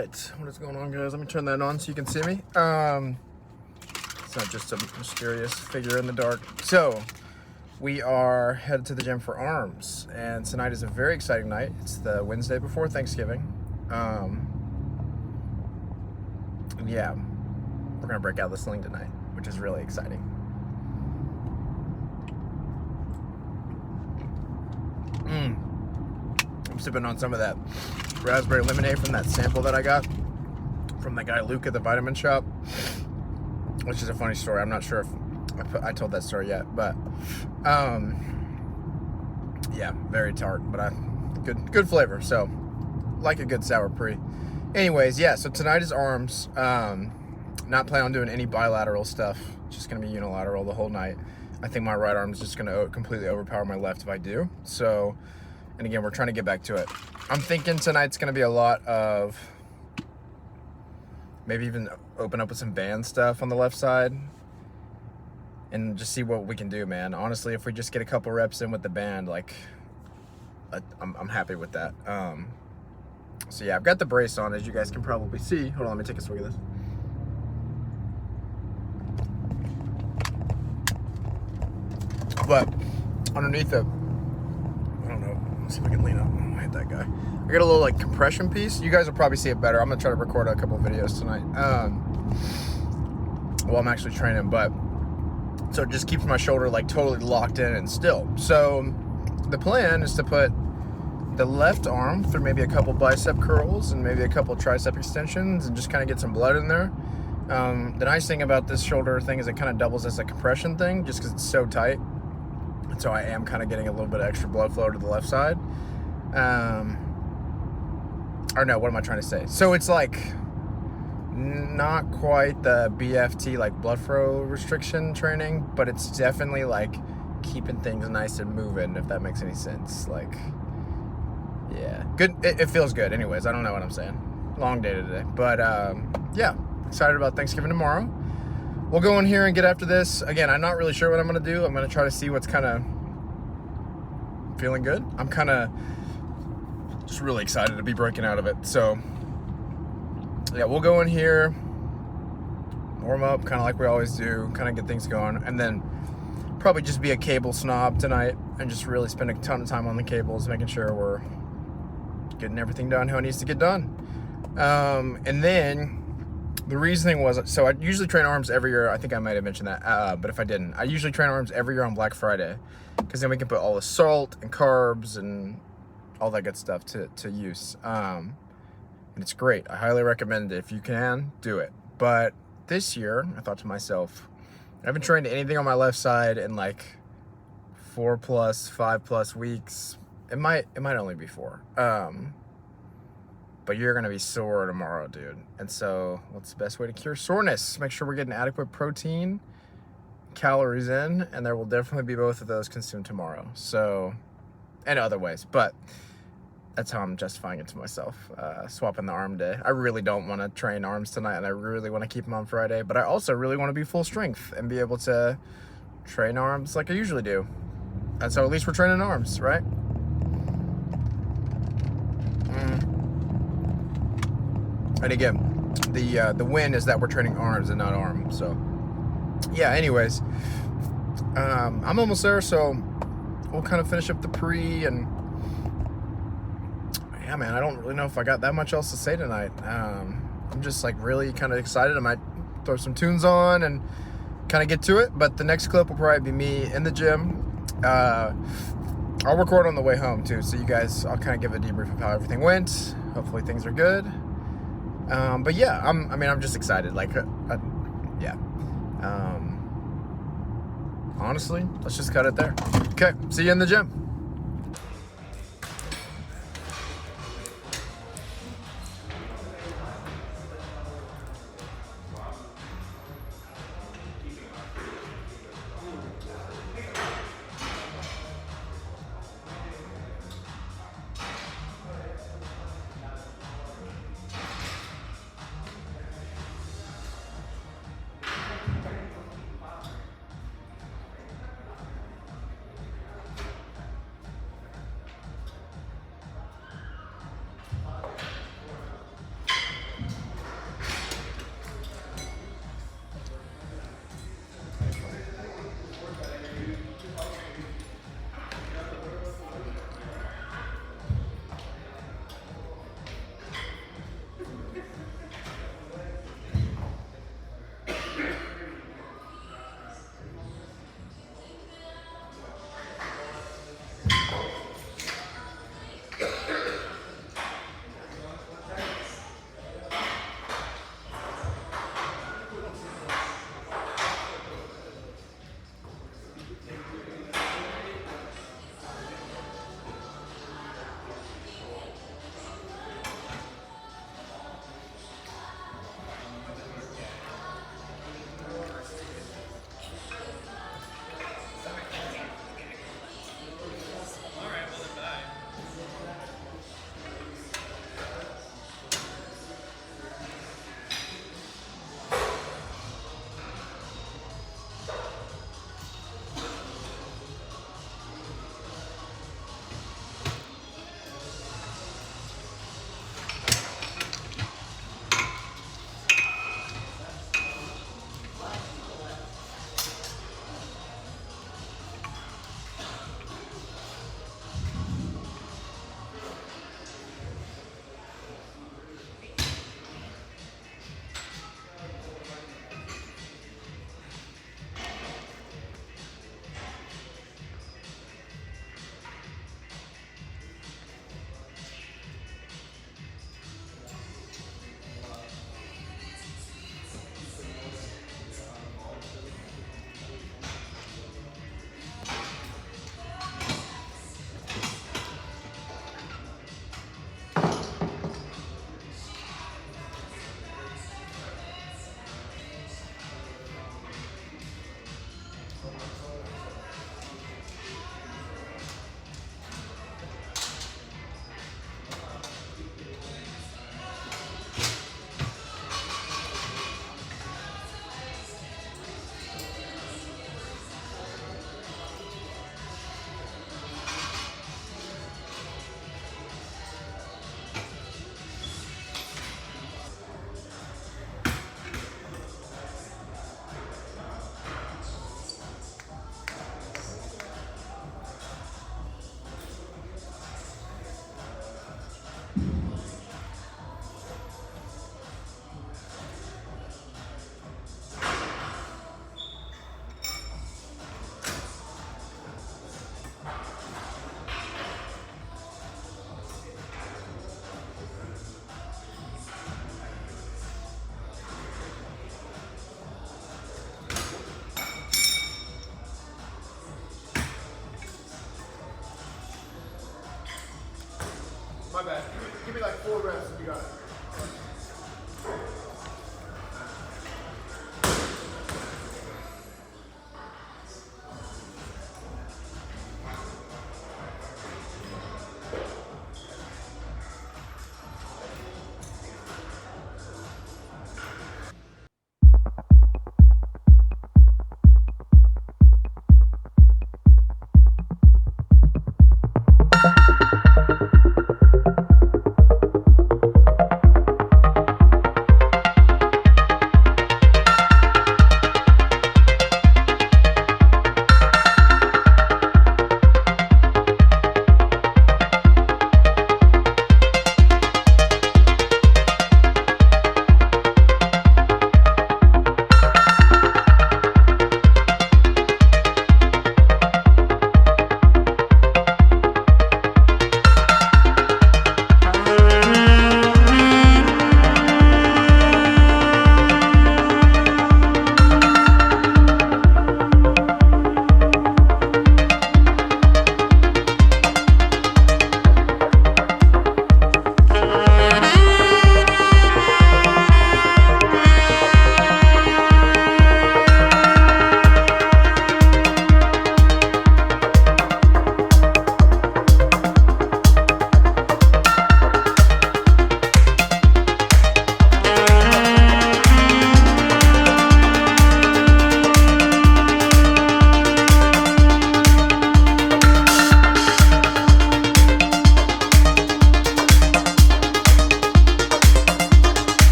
right, what is going on, guys? Let me turn that on so you can see me. It's not just a mysterious figure in the dark. So we are headed to the gym for arms, and tonight is a very exciting night. It's the Wednesday before Thanksgiving. Yeah, we're gonna break out the sling tonight, which is really exciting. I'm sipping on some of that raspberry lemonade from that sample that I got from the guy Luke at the vitamin shop, which is a funny story. I'm not sure if I told that story yet, but yeah, very tart, but good flavor. So like a good sour pre. Anyways, yeah, so tonight is arms. Not planning on doing any bilateral stuff. Just gonna be unilateral the whole night. I think my right arm is just gonna completely overpower my left if I do. So, and again, we're trying to get back to it. I'm thinking tonight's gonna be a lot of maybe even open up with some band stuff on the left side and just see what we can do, man. Honestly, if we just get a couple reps in with the band, like I'm happy with that. So yeah, I've got the brace on, as you guys can probably see. Hold on, let me take a swig of this. But underneath it, I don't know. Let's see if I can lean up. I hit that guy. I got a little like compression piece. You guys will probably see it better. I'm gonna try to record a couple of videos tonight. Well, I'm actually training, but so it just keeps my shoulder like totally locked in and still. So the plan is to put the left arm through maybe a couple bicep curls and maybe a couple tricep extensions and just kind of get some blood in there. The nice thing about this shoulder thing is it kind of doubles as a compression thing just because it's so tight. And so I am kind of getting a little bit of extra blood flow to the left side. Or no, what am I trying to say? So it's like not quite the BFT like blood flow restriction training, but it's definitely like keeping things nice and moving, if that makes any sense. Like, yeah, good. It feels good. Anyways, I don't know what I'm saying. Long day today, but yeah, excited about Thanksgiving tomorrow. We'll go in here and get after this. Again, I'm not really sure what I'm gonna do. I'm gonna try to see what's kind of feeling good. I'm kind of just really excited to be breaking out of it. So yeah, we'll go in here, warm up, kind of like we always do, kind of get things going, and then probably just be a cable snob tonight and just really spend a ton of time on the cables, making sure we're getting everything done how it needs to get done. And then the reasoning was, so I usually train arms every year. I think I might have mentioned that, but if I didn't, I usually train arms every year on Black Friday, because then we can put all the salt and carbs and all that good stuff to use. And it's great. I highly recommend it. If you can, do it. But this year, I thought to myself, I haven't trained anything on my left side in like 4+, 5+ weeks. It might only be 4. But you're gonna be sore tomorrow, dude. And so what's the best way to cure soreness? Make sure we're getting adequate protein, calories in, and there will definitely be both of those consumed tomorrow. So, and other ways, but that's how I'm justifying it to myself, swapping the arm day. I really don't want to train arms tonight, and I really want to keep them on Friday, but I also really want to be full strength and be able to train arms like I usually do. And so at least we're training arms, right? And again, the win is that we're training arms and not arms. So yeah, anyways, I'm almost there, so we'll kind of finish up the pre, and yeah, man, I don't really know if I got that much else to say tonight. I'm just like really kind of excited. I might throw some tunes on and kind of get to it, but the next clip will probably be me in the gym. I'll record on the way home too, so you guys, I'll kind of give a debrief of how everything went. Hopefully things are good. But yeah, I'm just excited. Like, yeah. Honestly, let's just cut it there. Okay, see you in the gym.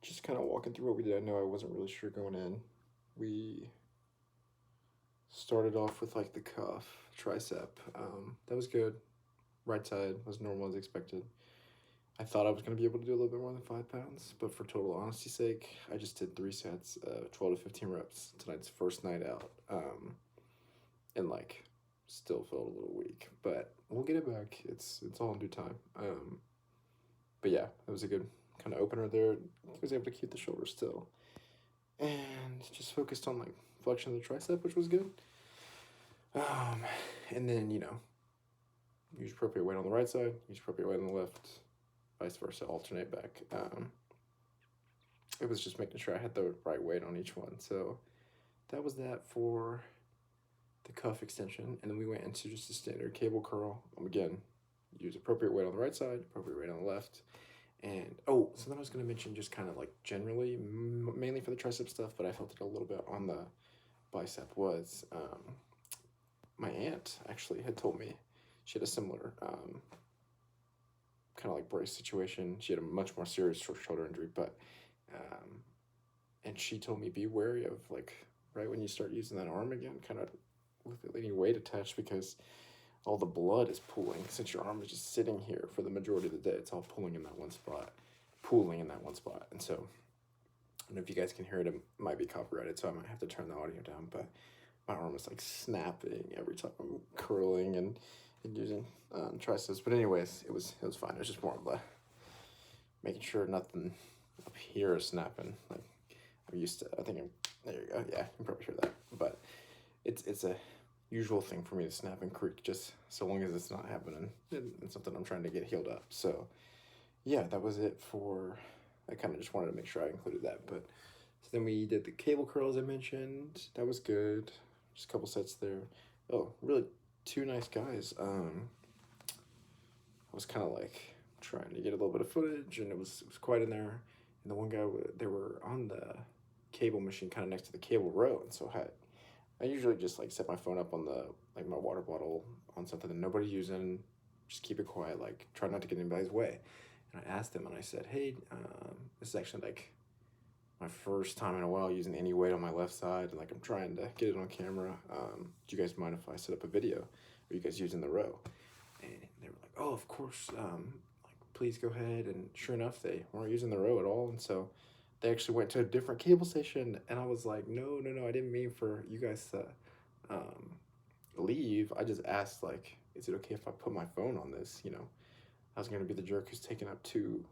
Just kind of walking through what we did. I know I wasn't really sure going in. We started off with like the cuff, tricep. That was good. Right side was normal as expected. I thought I was going to be able to do a little bit more than 5 pounds, but for total honesty's sake, I just did 3 sets, 12 to 15 reps tonight's first night out. And like, still felt a little weak, but we'll get it back. It's all in due time. But yeah, it was a good kind of opener there. I was able to keep the shoulder still, and just focused on like flexion of the tricep, which was good. And then use appropriate weight on the right side, use appropriate weight on the left, vice versa, alternate back. It was just making sure I had the right weight on each one. So that was that for the cuff extension, and then we went into just a standard cable curl. Again, use appropriate weight on the right side, appropriate weight on the left. And so then I was going to mention just kind of like generally, mainly for the tricep stuff, but I felt it a little bit on the bicep, was my aunt actually had told me she had a similar kind of like brace situation. She had a much more serious shoulder injury, but and she told me be wary of like right when you start using that arm again, kind of with any weight attached, because all the blood is pooling. Since your arm is just sitting here for the majority of the day, it's all pooling in that one spot. And so I don't know if you guys can hear it. It might be copyrighted, so I might have to turn the audio down, but my arm is like snapping every time I'm curling and using triceps. But anyways, it was fine. It was just more of the making sure nothing up here is snapping. Like I'm used to. There you go. Yeah, you can probably hear that. But it's a usual thing for me to snap and creak, just so long as it's not happening and something I'm trying to get healed up. So yeah, that was it for. I kind of just wanted to make sure I included that. But so then we did the cable curl as I mentioned. That was good. Just a couple sets there. Oh, really, two nice guys. I was kind of like trying to get a little bit of footage, and it was quiet in there. And the one guy, they were on the cable machine, kind of next to the cable row, and so I usually just like set my phone up on the like my water bottle on something that nobody's using. Just keep it quiet, like try not to get in anybody's way. And I asked them, and I said, "Hey, this is actually like my first time in a while using any weight on my left side, and like I'm trying to get it on camera. Do you guys mind if I set up a video? Are you guys using the row?" And they were like, "Oh, of course. Like, please go ahead." And sure enough, they weren't using the row at all, and so they actually went to a different cable station. And I was like, "No, I didn't mean for you guys to leave. I just asked, like, is it okay if I put my phone on this? I was gonna be the jerk who's taking up two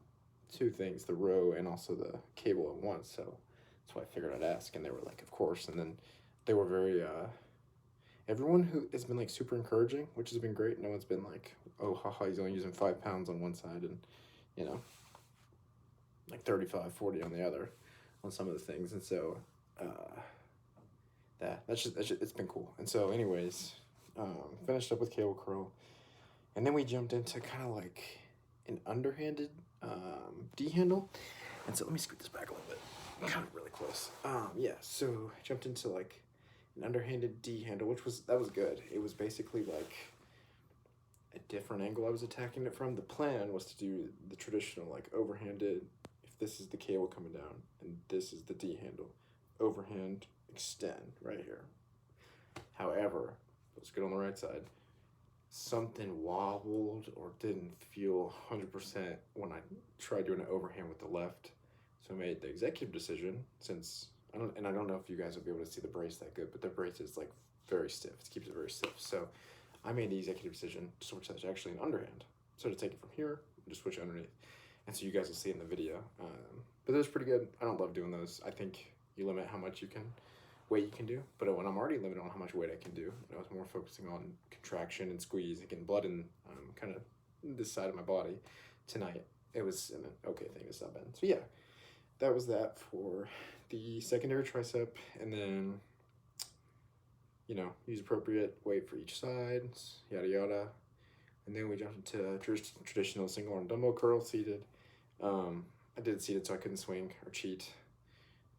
things, the row and also the cable at once. So that's why I figured I'd ask." And they were like, "Of course." And then they were very everyone who has been like super encouraging, which has been great. No one's been like, "Oh, haha, he's only using 5 pounds on one side and like 35, 40 on the other on some of the things." And so that's just it's been cool. And so anyways, finished up with cable curl, and then we jumped into kind of like an underhanded D handle. And so let me scoot this back a little bit, kind of really close. Yeah, so I jumped into like an underhanded D handle, which was good. It was basically like a different angle I was attacking it from. The plan was to do the traditional like overhanded, if this is the cable coming down and this is the D handle, overhand extend right here. However, it was good on the right side. Something wobbled or didn't feel 100% when I tried doing an overhand with the left. So I made the executive decision, since I don't know if you guys will be able to see the brace that good, but the brace is like very stiff. It keeps it very stiff. So I made the executive decision to switch that to actually an underhand. So to take it from here, just switch it underneath. And so you guys will see in the video. But that was pretty good. I don't love doing those. I think you limit how much weight you can do. But when I'm already limited on how much weight I can do, I was more focusing on contraction and squeeze and getting blood in kind of this side of my body. Tonight, it was an okay thing to sub in. So yeah, that was that for the secondary tricep. And then, use appropriate weight for each side, yada yada. And then we jumped into traditional single arm dumbbell curl seated. I did seated so I couldn't swing or cheat.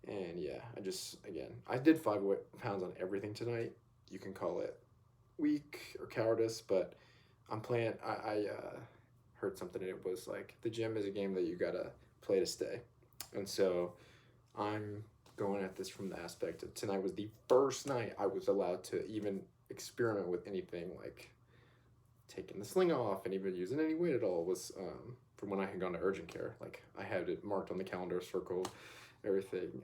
And yeah, I did 5 pounds on everything tonight. You can call it weak or cowardice, but I'm playing. I heard something, and it was like the gym is a game that you gotta play to stay. And so I'm going at this from the aspect of tonight was the first night I was allowed to even experiment with anything like taking the sling off and even using any weight at all. Was from when I had gone to urgent care. Like I had it marked on the calendar, circled, everything.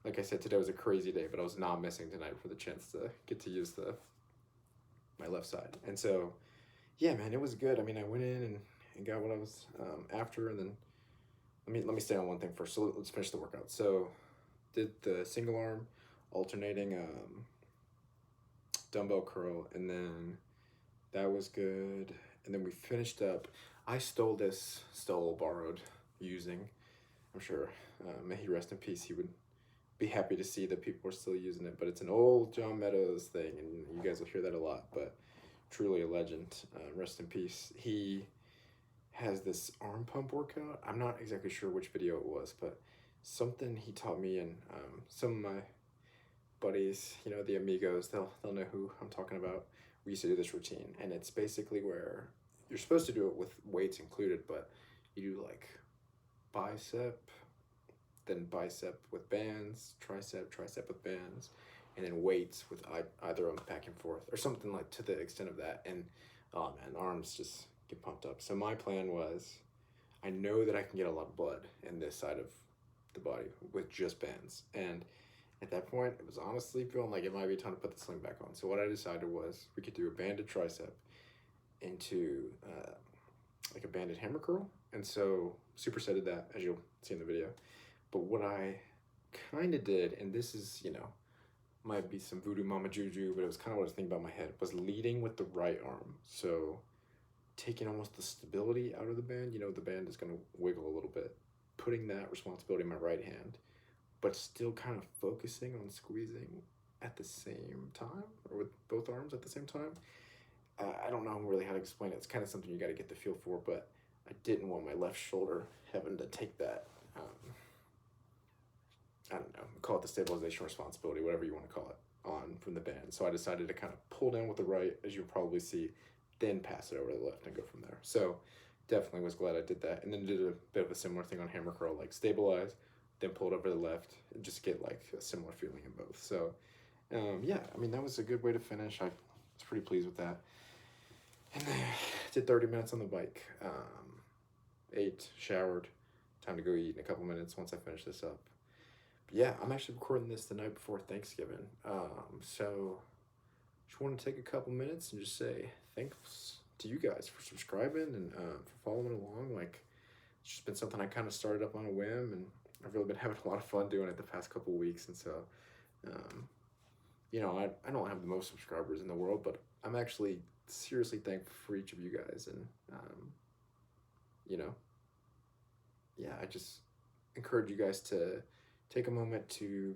Like I said, today was a crazy day, but I was not missing tonight for the chance to get to use my left side. And so, yeah, man, it was good. I mean, I went in and got what I was after, and then let me stay on one thing first. So let's finish the workout. So did the single arm alternating dumbbell curl, and then that was good. And then we finished up. I borrowed, using. I'm sure, may he rest in peace. He would be happy to see that people are still using it. But it's an old John Meadows thing, and you guys will hear that a lot. But truly a legend. Rest in peace. He has this arm pump workout. I'm not exactly sure which video it was, but something he taught me, and some of my buddies, you know, the amigos, they'll know who I'm talking about. We used to do this routine, and it's basically where you're supposed to do it with weights included, but you do like bicep, then bicep with bands, tricep with bands, and then weights with either of them back and forth, or something like to the extent of that. And oh man, arms just get pumped up. So my plan was, I know that I can get a lot of blood in this side of the body with just bands. And at that point, it was honestly feeling like it might be time to put the sling back on. So what I decided was we could do a banded tricep into like a banded hammer curl. And so supersetted that, as you'll see in the video. But what I kind of did, and this is, you know, might be some voodoo mama juju, but it was kind of what I was thinking about in my head, was leading with the right arm. So taking almost the stability out of the band, you know, the band is going to wiggle a little bit, putting that responsibility in my right hand, but still kind of focusing on squeezing at the same time, or with both arms at the same time. I don't know really how to explain it. It's kind of something you got to get the feel for, but I didn't want my left shoulder having to take that, I don't know, call it the stabilization responsibility, whatever you want to call it, on from the band. So I decided to kind of pull down with the right, as you'll probably see, then pass it over to the left and go from there. So definitely was glad I did that. And then did a bit of a similar thing on hammer curl, like stabilize, then pull it over to the left, and just get like a similar feeling in both. So yeah, I mean, that was a good way to finish. I was pretty pleased with that. And then did 30 minutes on the bike, ate, showered, time to go eat in a couple minutes once I finish this up. But yeah, I'm actually recording this the night before Thanksgiving. So just want to take a couple minutes and just say thanks to you guys for subscribing and for following along. Like, it's just been something I kind of started up on a whim, and I've really been having a lot of fun doing it the past couple of weeks. And so, you know, I don't have the most subscribers in the world, but I'm actually seriously thankful for each of you guys. And, you know, yeah, I just encourage you guys to take a moment to,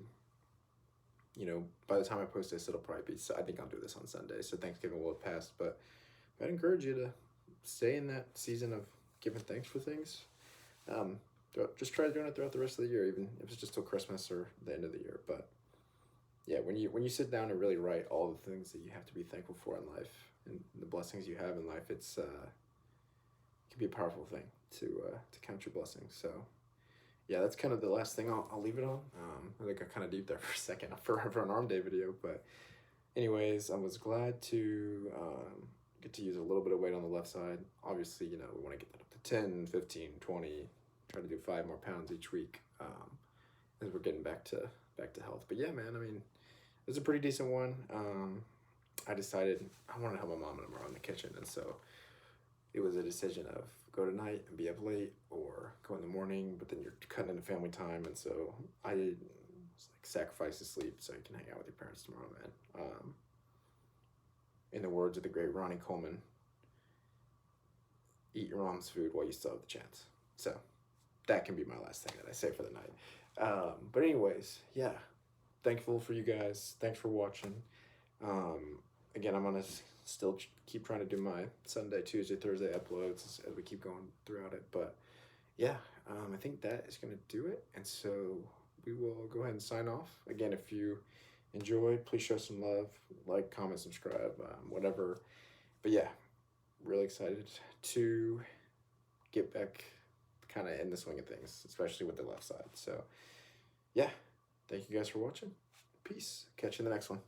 you know, by the time I post this, it'll probably be, I think I'll do this on Sunday, so Thanksgiving will have passed, but I'd encourage you to stay in that season of giving thanks for things. Just try doing it throughout the rest of the year, even if it's just till Christmas or the end of the year. But yeah, when you sit down and really write all the things that you have to be thankful for in life and the blessings you have in life, it can be a powerful thing to count your blessings. So yeah, that's kind of the last thing I'll leave it on. I think I kind of deep there for a second for an arm day video, but anyways, I was glad to get to use a little bit of weight on the left side. Obviously, you know, we want to get that up to 10, 15, 20, try to do 5 more pounds each week as we're getting back to health. But yeah, man, I mean, it was a pretty decent one. I decided I wanted to help my mom and around the kitchen, and so it was a decision of go tonight and be up late, or go in the morning, but then you're cutting into family time. And so I was like, sacrifice the sleep so you can hang out with your parents tomorrow, man. In the words of the great Ronnie Coleman, eat your mom's food while you still have the chance. So that can be my last thing that I say for the night. But anyways, yeah, thankful for you guys. Thanks for watching. Again, I'm gonna still keep trying to do my Sunday, Tuesday, Thursday uploads as we keep going throughout it. But yeah, I think that is gonna do it. And so we will go ahead and sign off. Again, if you enjoyed, please show some love, like, comment, subscribe, whatever. But yeah, really excited to get back kind of in the swing of things, especially with the left side. So, yeah, thank you guys for watching. Peace. Catch you in the next one.